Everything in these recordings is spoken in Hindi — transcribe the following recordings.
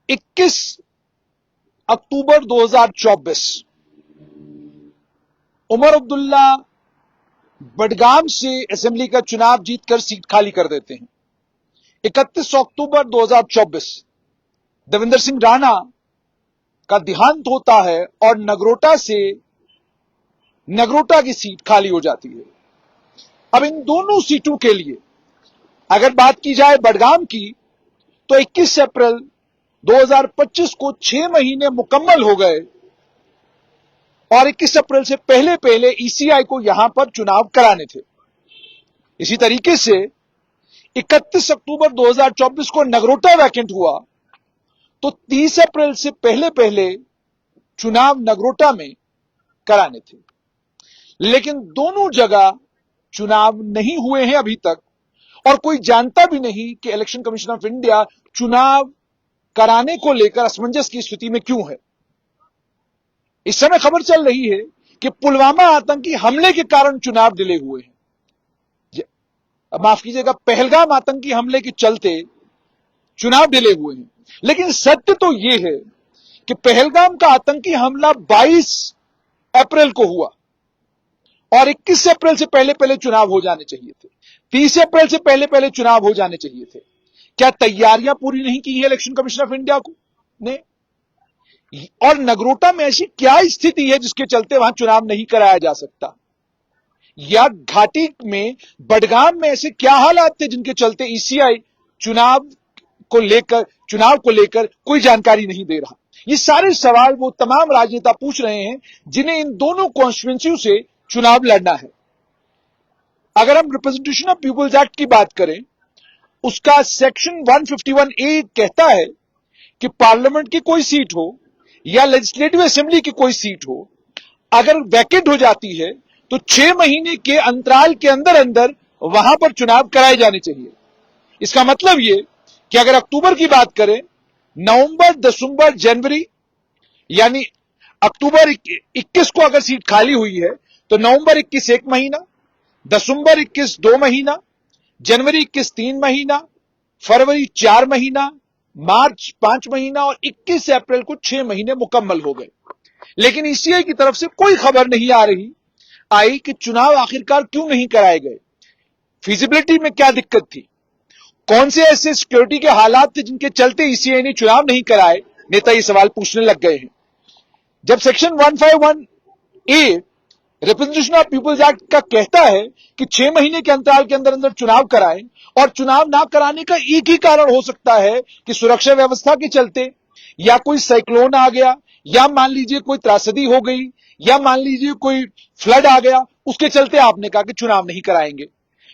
21 अक्टूबर 2024 उमर अब्दुल्ला बडगाम से असेंबली का चुनाव जीतकर सीट खाली कर देते हैं। 31 अक्टूबर 2024 देवेंद्र सिंह राणा का देहांत होता है और नगरोटा की सीट खाली हो जाती है। अब इन दोनों सीटों के लिए अगर बात की जाए बडगाम की, तो 21 अप्रैल 2025 को 6 महीने मुकम्मल हो गए और 21 अप्रैल से पहले पहले ईसीआई को यहां पर चुनाव कराने थे। इसी तरीके से 31 अक्टूबर 2024 को नगरोटा वैकेंट हुआ तो 30 अप्रैल से पहले पहले चुनाव नगरोटा में कराने थे, लेकिन दोनों जगह चुनाव नहीं हुए हैं अभी तक और कोई जानता भी नहीं कि इलेक्शन कमीशन ऑफ इंडिया चुनाव कराने को लेकर असमंजस की स्थिति में क्यों है। इस समय खबर चल रही है कि पुलवामा आतंकी हमले के कारण चुनाव डिले हुए हैं। माफ कीजिएगा, पहलगाम आतंकी हमले के चलते चुनाव डिले हुए हैं। लेकिन सत्य तो यह है कि पहलगाम का आतंकी हमला 22 अप्रैल को हुआ और 21 अप्रैल से पहले पहले चुनाव हो जाने चाहिए थे। 30 अप्रैल से पहले पहले चुनाव हो जाने चाहिए थे। क्या तैयारियां पूरी नहीं की है इलेक्शन कमीशन ऑफ इंडिया को ने? और नगरोटा में ऐसी क्या स्थिति है जिसके चलते वहां चुनाव नहीं कराया जा सकता? या घाटी में बडगाम में ऐसे क्या हालात थे जिनके चलते ईसीआई चुनाव को लेकर कोई जानकारी नहीं दे रहा? ये सारे सवाल वो तमाम राजनेता पूछ रहे हैं जिन्हें इन दोनों कॉन्स्टिट्यूएंसी से चुनाव लड़ना है। अगर हम रिप्रेजेंटेशन ऑफ पीपल्स एक्ट की बात करें, उसका सेक्शन 151A कहता है कि पार्लियामेंट की कोई सीट हो या लेजिस्लेटिव असेंबली की कोई सीट हो, अगर वैकेंट हो जाती है तो 6 महीने के अंतराल के अंदर अंदर वहां पर चुनाव कराए जाने चाहिए। इसका मतलब यह कि अगर अक्टूबर की बात करें, नवंबर, दिसंबर, जनवरी, यानी अक्टूबर 21 को अगर सीट खाली हुई है तो नवंबर 21 1 महीना, दिसंबर 21 2 महीना, जनवरी 21 3 महीना, फरवरी 4 महीना, मार्च 5 महीना और 21 अप्रैल को 6 महीने मुकम्मल हो गए। लेकिन ईसीआई की तरफ से कोई खबर नहीं आई कि चुनाव आखिरकार क्यों नहीं कराए गए, फिजिबिलिटी में क्या दिक्कत थी, कौन से ऐसे सिक्योरिटी के हालात थे जिनके चलते ईसीआई ने चुनाव नहीं कराए। नेता ये सवाल पूछने लग गए हैं। जब section 151A representation of peoples act का कहता है कि 6 महीने के अंतराल के अंदर अंदर चुनाव कराएं, और चुनाव ना कराने का एक ही कारण हो सकता है कि सुरक्षा व्यवस्था के चलते, या कोई साइक्लोन आ गया, या मान लीजिए कोई त्रासदी हो गई, या मान लीजिए कोई फ्लड आ गया, उसके चलते आपने कहा कि चुनाव नहीं कराएंगे।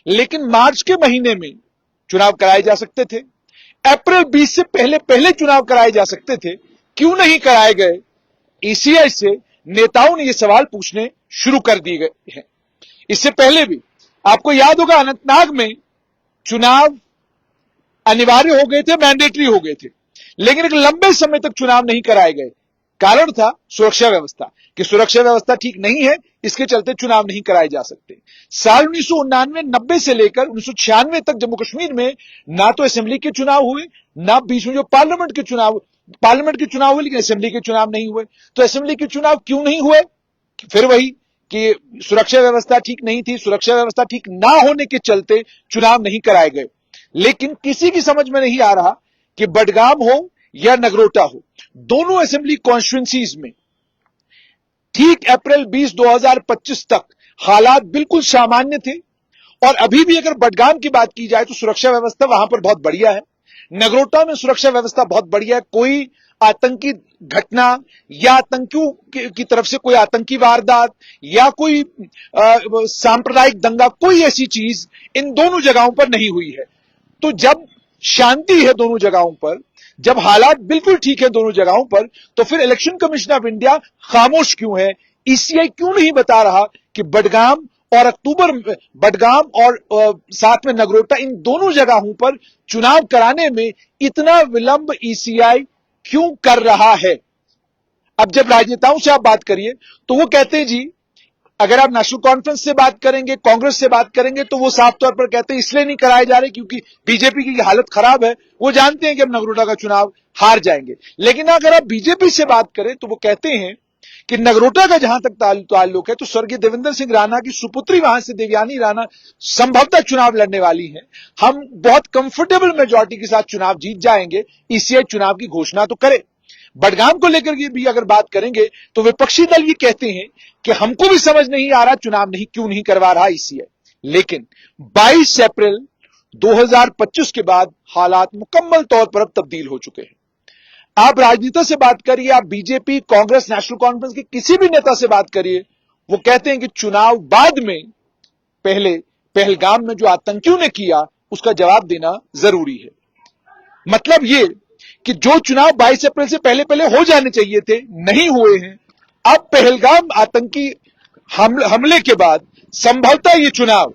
लेकिन मार्च के महीने में चुनाव कराए जा सकते थे, अप्रैल 20 से पहले पहले चुनाव कराए जा सकते थे, क्यों नहीं कराए गए? ईसीआई से नेताओं ने यह सवाल पूछने शुरू कर दिए गए हैं। इससे पहले भी आपको याद होगा, अनंतनाग में चुनाव अनिवार्य हो गए थे, मैंडेटरी हो गए थे, लेकिन एक लंबे समय तक चुनाव नहीं कराए गए। कारण था सुरक्षा व्यवस्था, कि सुरक्षा व्यवस्था ठीक नहीं है, इसके चलते चुनाव नहीं कराए जा सकते। साल 1999-90 से लेकर 1996 तक जम्मू कश्मीर में ना तो असेंबली के चुनाव हुए, ना बीच में जो पार्लियामेंट के चुनाव हुए, लेकिन असेंबली के चुनाव नहीं हुए। तो असेंबली के चुनाव क्यों नहीं हुए? फिर वही कि सुरक्षा व्यवस्था ठीक नहीं थी, सुरक्षा व्यवस्था ठीक ना होने के चलते चुनाव नहीं कराए गए। लेकिन किसी की समझ में नहीं आ रहा कि बडगाम हो या नगरोटा हो, दोनों असेंबली कॉन्स्टिट्यूएंसीज में ठीक अप्रैल 20 2025 तक हालात बिल्कुल सामान्य थे। और अभी भी अगर बडगाम की बात की जाए तो सुरक्षा व्यवस्था वहां पर बहुत बढ़िया है, नगरोटा में सुरक्षा व्यवस्था बहुत बढ़िया है। कोई आतंकी घटना या आतंकियों की तरफ से कोई आतंकी वारदात या कोई सांप्रदायिक दंगा, कोई ऐसी चीज इन दोनों जगहों पर नहीं हुई है। तो जब शांति है दोनों जगहों पर, जब हालात बिल्कुल ठीक है दोनों जगहों पर, तो फिर इलेक्शन कमीशन ऑफ इंडिया खामोश क्यों है? ईसीआई क्यों नहीं बता रहा कि बडगाम और साथ में नगरोटा, इन दोनों जगहों पर चुनाव कराने में इतना विलंब ईसीआई क्यों कर रहा है? अब जब राजनेताओं से आप बात करिए तो वो कहते हैं जी अगर आप नेशनल कॉन्फ्रेंस से बात करेंगे, कांग्रेस से बात करेंगे, तो वो साफ तौर पर कहते हैं इसलिए नहीं कराए जा रहे क्योंकि बीजेपी की हालत खराब है, वो जानते हैं कि हम नगरोटा का चुनाव हार जाएंगे। लेकिन अगर आप बीजेपी से बात करें तो वो कहते हैं कि नगरोटा का जहां तक ताल्लुक है तो स्वर्गीय देवेंद्र सिंह राणा की सुपुत्री वहां से देवयानी राणा संभवतः चुनाव लड़ने वाली हैं, हम बहुत कंफर्टेबल मेजॉरिटी के साथ चुनाव जीत जाएंगे, इसलिए चुनाव की घोषणा तो करे। बडगाम को लेकर के भी अगर बात करेंगे तो विपक्षी दल ये कहते हैं कि हमको भी समझ नहीं आ रहा चुनाव क्यों नहीं करवा रहा इसलिए। लेकिन 22 अप्रैल 2025 के बाद हालात मुकम्मल तौर पर अब तब्दील हो चुके हैं। आप राजनीति से बात करिए, आप बीजेपी, कांग्रेस, नेशनल कॉन्फ्रेंस के किसी भी नेता से बात करिए, वो कहते हैं कि चुनाव बाद में पहले पहलगाम में जो आतंकियों ने किया उसका जवाब देना जरूरी है। मतलब ये कि जो चुनाव 22 अप्रैल से पहले पहले हो जाने चाहिए थे, नहीं हुए हैं। अब पहलगाम आतंकी हमले के बाद संभवतः ये चुनाव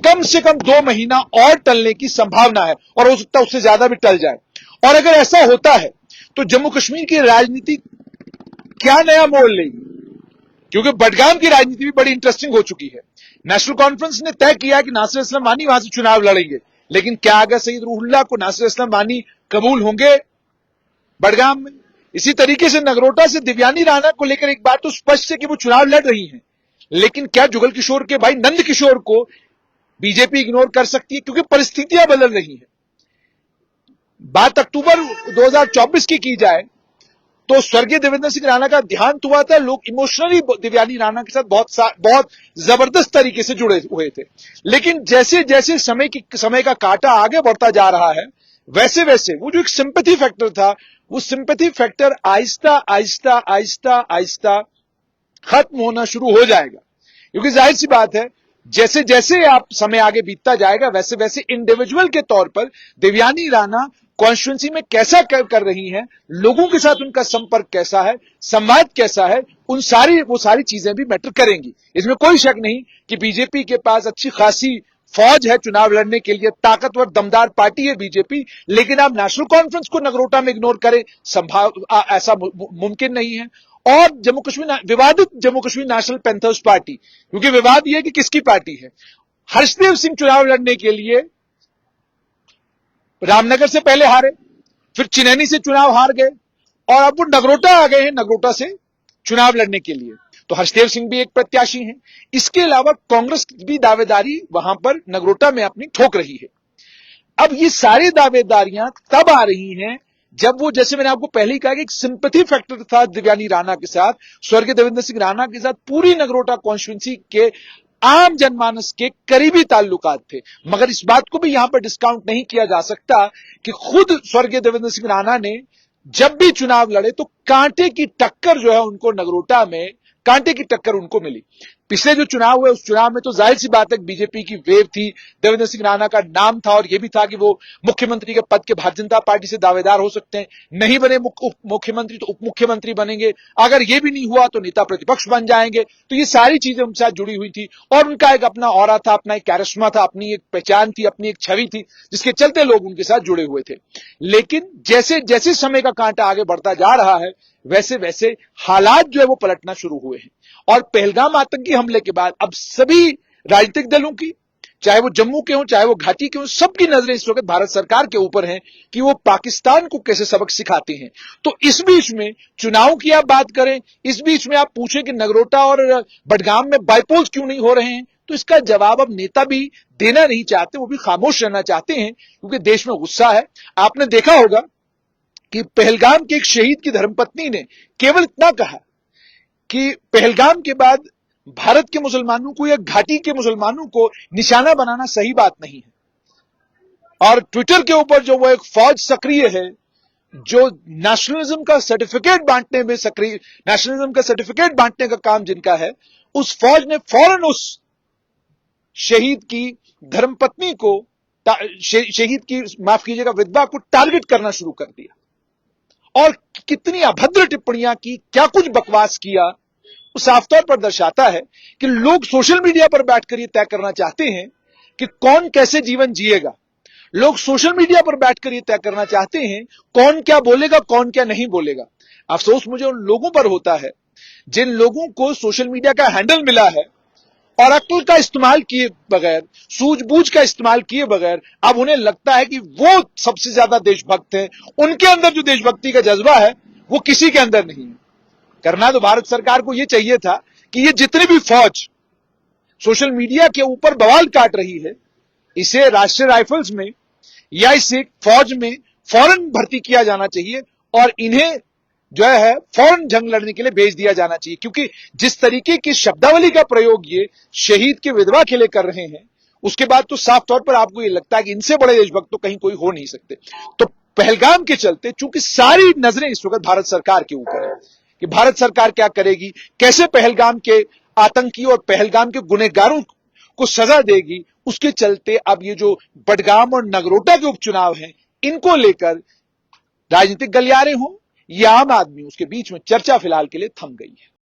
कम से कम 2 महीना और टलने की संभावना है और हो सकता है उससे ज्यादा भी टल जाए। और अगर ऐसा होता है तो जम्मू कश्मीर की राजनीति क्या नया मोड़ लेगी, क्योंकि बडगाम की राजनीति भी बड़ी इंटरेस्टिंग हो चुकी है। नेशनल कॉन्फ्रेंस ने तय किया कि नासिर असलम वानी वहां से चुनाव लड़ेंगे, लेकिन क्या अगर सईद रूहुल्लाह को नासिर असलम वानी कबूल होंगे बडगाम में? इसी तरीके से नगरोटा से देवयानी राणा को लेकर एक बात तो स्पष्ट है कि वो चुनाव लड़ रही हैं, लेकिन क्या जुगल किशोर के भाई नंद किशोर को बीजेपी इग्नोर कर सकती है? क्योंकि परिस्थितियां बदल रही हैं। बात अक्टूबर 2024 की जाए तो स्वर्गीय देवेंद्र सिंह राणा का देहांत हुआ था, लोग इमोशनली देवयानी राणा के साथ बहुत जबरदस्त तरीके से जुड़े हुए थे। लेकिन जैसे जैसे समय का कांटा आगे बढ़ता जा रहा है, वैसे वैसे वो जो एक सिंपैथी फैक्टर था, वो सिंपैथी फैक्टर आहिस्ता आहिस्ता आहिस्ता आहिस्ता खत्म होना शुरू हो जाएगा। क्योंकि जाहिर सी बात है, जैसे जैसे आप समय आगे बीतता जाएगा वैसे वैसे इंडिविजुअल के तौर पर देवयानी राणा कॉन्स्टिट्यूंसी में कैसा कर रही हैं, लोगों के साथ उनका संपर्क कैसा है, संवाद कैसा है, वो सारी चीजें भी मैटर करेंगी। इसमें कोई शक नहीं कि बीजेपी के पास अच्छी खासी फौज है चुनाव लड़ने के लिए, ताकतवर दमदार पार्टी है बीजेपी। लेकिन आप नेशनल कॉन्फ्रेंस को नगरोटा में इग्नोर करें, ऐसा मुमकिन नहीं है। और विवादित Jammu Kashmir national panthers party, क्योंकि विवाद यह है कि किसकी पार्टी है। हर्षदेव सिंह चुनाव लड़ने के लिए रामनगर से पहले हारे, फिर चिनैनी से चुनाव हार गए और अब वो नगरोटा आ गए हैं, नगरोटा से चुनाव लड़ने के लिए। तो हर्षदेव सिंह भी एक प्रत्याशी हैं। इसके अलावा कांग्रेस भी दावेदारी वहां पर नगरोटा में अपनी ठोक रही है। अब ये सारी दावेदारियां तब आ रही हैं जब वो, जैसे मैंने आपको पहले ही कहा कि एक सिंपैथी फैक्टर था देवयानी राणा के साथ, स्वर्गीय देवेंद्र सिंह राणा के साथ पूरी नगरोटा कॉन्स्टिट्यूंसी के आम जनमानस के करीबी ताल्लुकात थे। मगर इस बात को भी यहां पर डिस्काउंट नहीं किया जा सकता कि खुद स्वर्गीय देवेंद्र सिंह राणा ने जब भी चुनाव लड़े तो कांटे की टक्कर जो है उनको नगरोटा में कांटे की टक्कर उनको मिली। पिछले जो चुनाव हुए उस चुनाव में तो जाहिर सी बात है बीजेपी की वेव थी, देवेंद्र सिंह राणा का नाम था और यह भी था कि वो मुख्यमंत्री के पद के भारतीय जनता पार्टी से दावेदार हो सकते हैं। नहीं बने मुख्यमंत्री तो उप मुख्यमंत्री बनेंगे, अगर ये भी नहीं हुआ तो नेता प्रतिपक्ष बन जाएंगे। तो ये सारी चीजें उनके साथ जुड़ी हुई थी और उनका एक अपना ऑरा था, अपना एक कैरिश्मा था, अपनी एक पहचान थी, अपनी एक छवि थी, जिसके चलते लोग उनके साथ जुड़े हुए थे। लेकिन जैसे जैसे समय का कांटा आगे बढ़ता जा रहा है वैसे वैसे हालात जो है वो पलटना शुरू हुए हैं। और पहलगाम आतंकी हमले के बाद अब सभी राजनीतिक दलों की, चाहे वो जम्मू के हों चाहे वो घाटी के हों, सबकी नजरें इस वक्त भारत सरकार के ऊपर हैं कि वो पाकिस्तान को कैसे सबक सिखाते हैं। तो इस बीच में चुनाव की आप बात करें, इस बीच में आप पूछें कि नगरोटा और बडगाम में बाइपोल्स क्यों नहीं हो रहे हैं, तो इसका जवाब अब नेता भी देना नहीं चाहते, वो भी खामोश रहना चाहते हैं क्योंकि देश में गुस्सा है। आपने देखा होगा कि पहलगाम के एक शहीद की धर्मपत्नी ने केवल इतना कहा कि पहलगाम के बाद भारत के मुसलमानों को या घाटी के मुसलमानों को निशाना बनाना सही बात नहीं है। और ट्विटर के ऊपर जो वो एक फौज सक्रिय है जो नेशनलिज्म का सर्टिफिकेट बांटने में सक्रिय, नेशनलिज्म का सर्टिफिकेट बांटने का काम जिनका है, उस फौज ने फौरन उस शहीद की धर्मपत्नी को, शहीद की माफ कीजिएगा विधवा को टारगेट करना शुरू कर दिया और कितनी अभद्र टिप्पणियां की, क्या कुछ बकवास किया, वो साफ तौर पर दर्शाता है कि लोग सोशल मीडिया पर बैठकर ये तय करना चाहते हैं कि कौन कैसे जीवन जिएगा। लोग सोशल मीडिया पर बैठकर ये तय करना चाहते हैं कौन क्या बोलेगा, कौन क्या नहीं बोलेगा। अफसोस मुझे उन लोगों पर होता है जिन लोगों को सोशल मीडिया का हैंडल मिला है और अक्ल का इस्तेमाल किए बगैर, सूझबूझ का इस्तेमाल किए बगैर अब उन्हें लगता है कि वो सबसे ज्यादा देशभक्त हैं, उनके अंदर जो देशभक्ति का जज्बा है वो किसी के अंदर नहीं है। करना तो भारत सरकार को यह चाहिए था कि ये जितनी भी फौज सोशल मीडिया के ऊपर बवाल काट रही है, इसे राष्ट्रीय राइफल्स में या इसे फौज में फौरन भर्ती किया जाना चाहिए और इन्हें जो है फौरन जंग लड़ने के लिए भेज दिया जाना चाहिए। क्योंकि जिस तरीके की शब्दावली का प्रयोग ये शहीद के विधवा के लिए कर रहे हैं, उसके बाद तो साफ तौर पर आपको ये लगता है कि इनसे बड़े देशभक्त तो कहीं कोई हो नहीं सकते। तो पहलगाम के चलते चूंकि सारी नजरें इस वक्त भारत सरकार के ऊपर है कि भारत सरकार क्या करेगी, कैसे पहलगाम के आतंकी और पहलगाम के गुनहगारों को सजा देगी, उसके चलते अब ये जो बडगाम और नगरोटा के उपचुनाव हैं, इनको लेकर राजनीतिक गलियारे हों या आम आदमी, उसके बीच में चर्चा फिलहाल के लिए थम गई है।